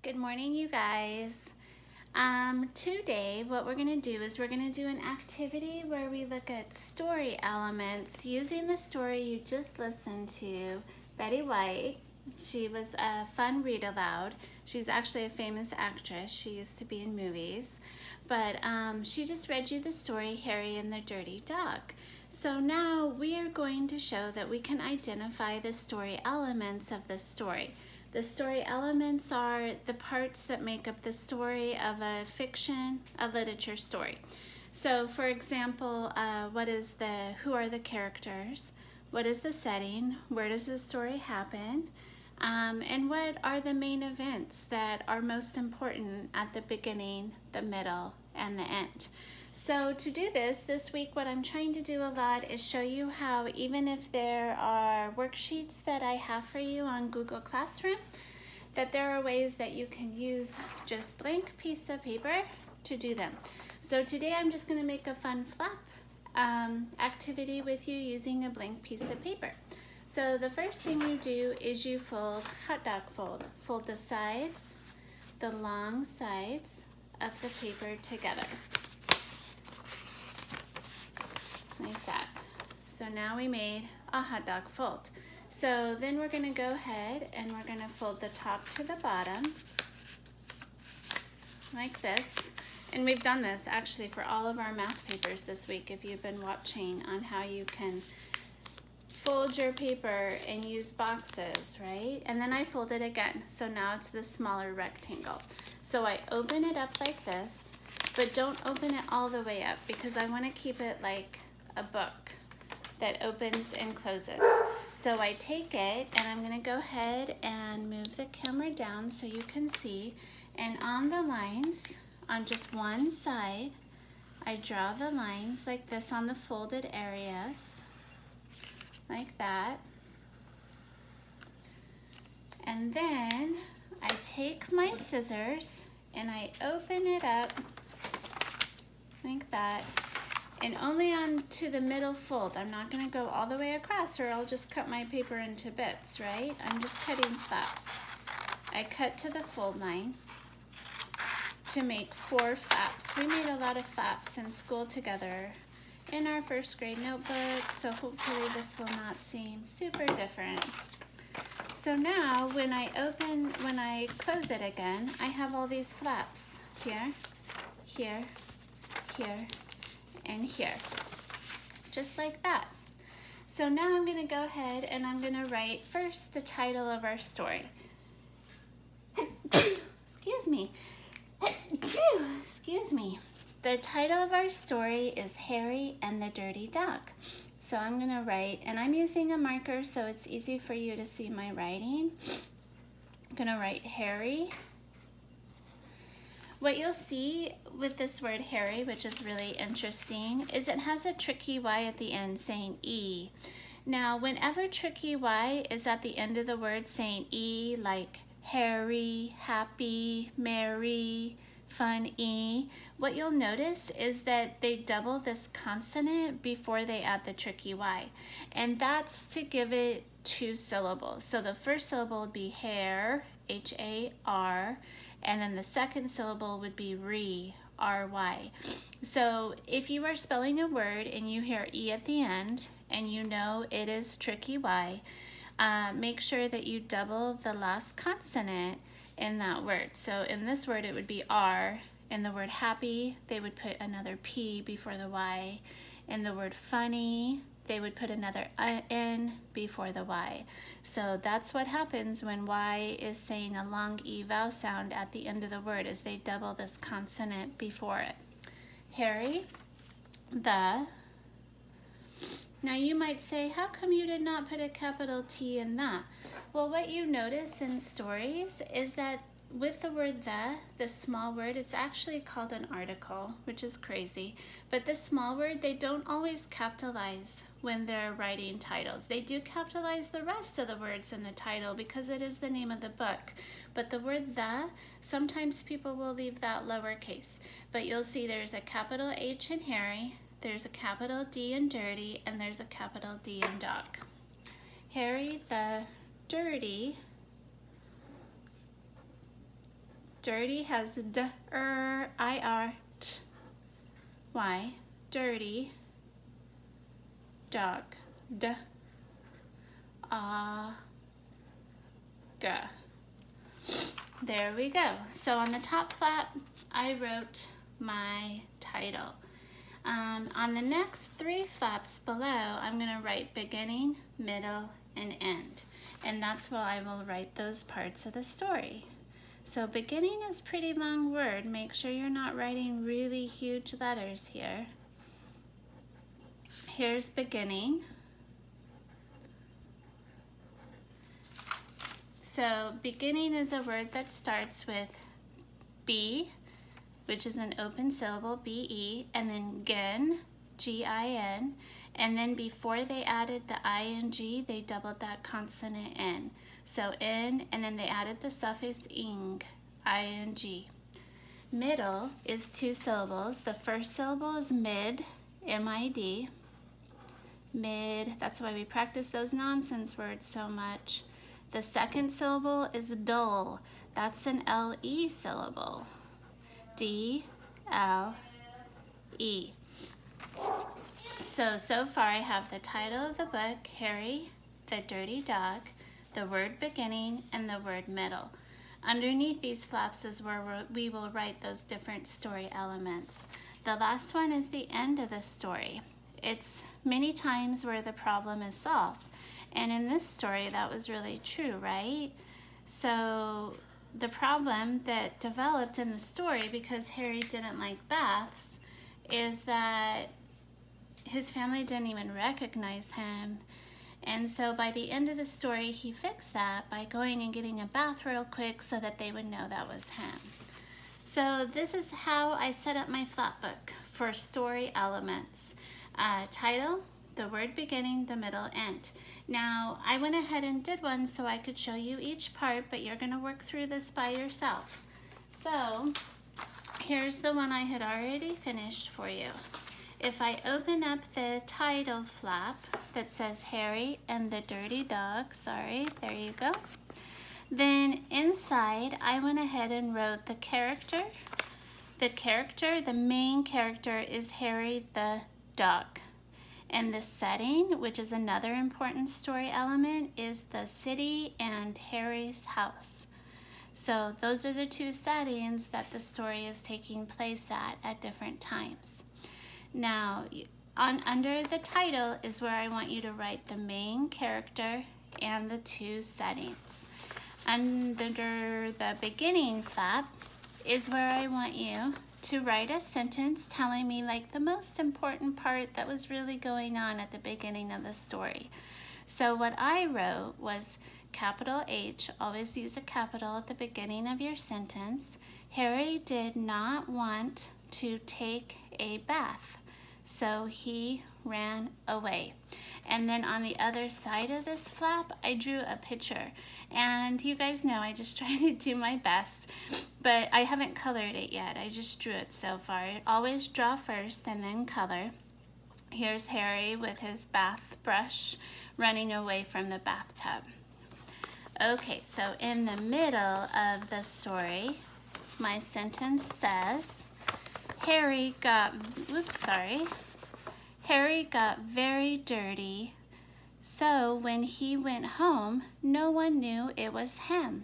Good morning, you guys. Today, what we're going to do is we're going to do an activity where we look at story elements using the story you just listened to, Betty White. She was a fun read aloud. She's actually a famous actress. She used to be in movies. But she just read you the story, Harry and the Dirty Dog. So now we are going to show that we can identify the story elements of the story. The story elements are the parts that make up the story of a fiction, a literature story. So for example, who are the characters? What is the setting? Where does the story happen? And what are the main events that are most important at the beginning, the middle, and the end? So to do this week, what I'm trying to do a lot is show you how, even if there are worksheets that I have for you on Google Classroom, that there are ways that you can use just blank piece of paper to do them. So today I'm just going to make a fun flap activity with you using a blank piece of paper. So the first thing you do is you fold, hot dog fold. Fold the sides, the long sides of the paper together. Like that. So now we made a hot dog fold. So then we're going to go ahead and we're going to fold the top to the bottom like this. And we've done this actually for all of our math papers this week if you've been watching on how you can fold your paper and use boxes, right? And then I fold it again. So now it's this smaller rectangle. So I open it up like this, but don't open it all the way up because I want to keep it like a book that opens and closes. So I take it and I'm going to go ahead and move the camera down so you can see. And on the lines, on just one side, I draw the lines like this on the folded areas, like that. And then I take my scissors and I open it up like that. And only onto the middle fold. I'm not going to go all the way across or I'll just cut my paper into bits, right? I'm just cutting flaps. I cut to the fold line to make 4 flaps. We made a lot of flaps in school together in our first grade notebook, so hopefully this will not seem super different. So now when I close it again, I have all these flaps here, here, here, and here, just like that. So now I'm going to go ahead and I'm going to write first the title of our story. Excuse me. Excuse me. The title of our story is Harry and the Dirty Dog. So I'm going to write, and I'm using a marker so it's easy for you to see my writing. I'm going to write Harry. What you'll see with this word Harry, which is really interesting, is it has a tricky Y at the end saying E. Now, whenever tricky Y is at the end of the word saying E, like Harry, happy, merry, fun, E, what you'll notice is that they double this consonant before they add the tricky Y. And that's to give it 2 syllables. So the first syllable would be hair, H-A-R, and then the second syllable would be re, R-Y. So if you are spelling a word and you hear E at the end and you know it is tricky Y, make sure that you double the last consonant in that word. So in this word it would be R. In the word happy, they would put another P before the Y. In the word funny, they would put another N before the Y. So that's what happens when Y is saying a long E vowel sound at the end of the word, is they double this consonant before it. Harry, the. Now you might say, how come you did not put a capital T in that? Well, what you notice in stories is that with the word the small word, it's actually called an article, which is crazy. But the small word, they don't always capitalize when they're writing titles. They do capitalize the rest of the words in the title because it is the name of the book. But the word sometimes people will leave that lowercase. But you'll see there's a capital H in Harry, there's a capital D in dirty, and there's a capital D in dog. Harry the Dirty Dirty has D-I-R-T. Y. Dirty. Dog. D-A-G. There we go. So on the top flap, I wrote my title. On the next 3 flaps below, I'm going to write beginning, middle, and end. And that's where I will write those parts of the story. So beginning is a pretty long word. Make sure you're not writing really huge letters here. Here's beginning. So beginning is a word that starts with B, which is an open syllable, B-E, and then gin, G-I-N, and then before they added the I-N-G, they doubled that consonant N. So in, and then they added the suffix ing, I-N-G. Middle is 2 syllables. The first syllable is mid, M-I-D. Mid, that's why we practice those nonsense words so much. The second syllable is dull. That's an L-E syllable. D-L-E. So far I have the title of the book, Harry the Dirty Dog, the word beginning, and the word middle. Underneath these flaps is where we will write those different story elements. The last one is the end of the story. It's many times where the problem is solved. And in this story, that was really true, right? So the problem that developed in the story, because Harry didn't like baths, is that his family didn't even recognize him. And so by the end of the story, he fixed that by going and getting a bath real quick so that they would know that was him. So this is how I set up my flap book for story elements. Title, the word beginning, the middle, end. Now, I went ahead and did one so I could show you each part, but you're going to work through this by yourself. So, here's the one I had already finished for you. If I open up the title flap that says Harry and the Dirty Dog, sorry, there you go. Then inside, I went ahead and wrote the character. The main character is Harry the dog. And the setting, which is another important story element, is the city and Harry's house. So those are the 2 settings that the story is taking place at different times. Now, under the title is where I want you to write the main character and the 2 settings. Under the beginning flap is where I want you to write a sentence telling me like the most important part that was really going on at the beginning of the story. So what I wrote was capital H, always use a capital at the beginning of your sentence. Harry did not want to take a bath, so he ran away. And then on the other side of this flap, I drew a picture. And you guys know I just try to do my best, but I haven't colored it yet. I just drew it so far. Always draw first and then color. Here's Harry with his bath brush running away from the bathtub. Okay, so in the middle of the story, my sentence says, Harry got very dirty, so when he went home, no one knew it was him.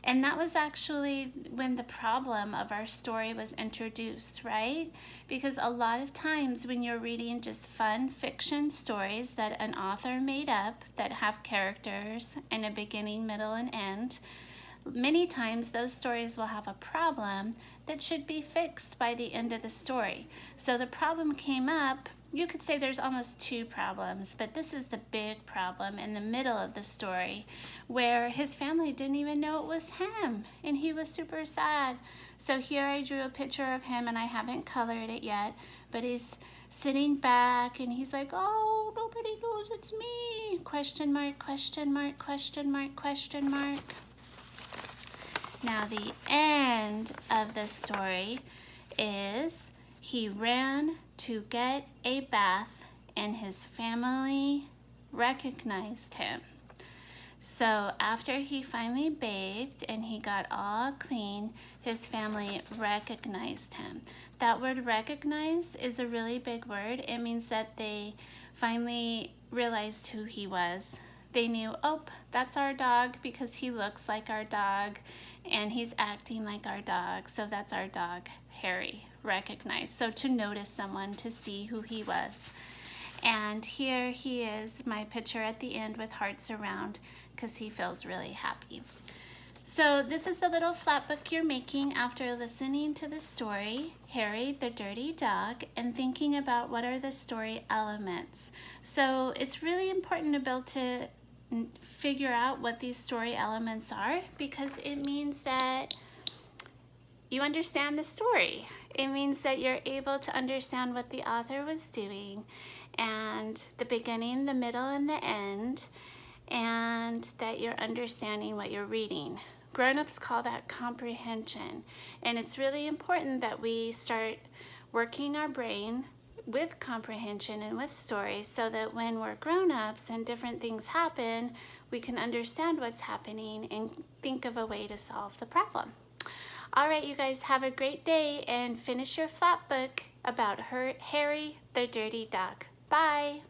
And that was actually when the problem of our story was introduced, right? Because a lot of times when you're reading just fun fiction stories that an author made up that have characters and a beginning, middle, and end, many times those stories will have a problem that should be fixed by the end of the story. So the problem came up. You could say there's almost 2 problems, but this is the big problem in the middle of the story where his family didn't even know it was him and he was super sad. So here I drew a picture of him and I haven't colored it yet, but he's sitting back and he's like, oh, nobody knows it's me. Question mark, question mark, question mark, question mark. Now the end of the story is he ran to get a bath and his family recognized him. So after he finally bathed and he got all clean, his family recognized him. That word recognize is a really big word. It means that they finally realized who he was. They knew, oh, that's our dog because he looks like our dog and he's acting like our dog. So that's our dog, Harry. Recognize. So to notice someone, to see who he was. And here he is, my picture at the end with hearts around because he feels really happy. So this is the little flat book you're making after listening to the story, Harry the Dirty Dog, and thinking about what are the story elements. So it's really important to be able to figure out what these story elements are because it means that you understand the story. It means that you're able to understand what the author was doing and the beginning, the middle, and the end, and that you're understanding what you're reading. Grown-ups call that comprehension, and it's really important that we start working our brain with comprehension and with stories so that when we're grown-ups and different things happen, we can understand what's happening and think of a way to solve the problem. All right, you guys, have a great day and finish your flat book about Harry the Dirty Dog. Bye.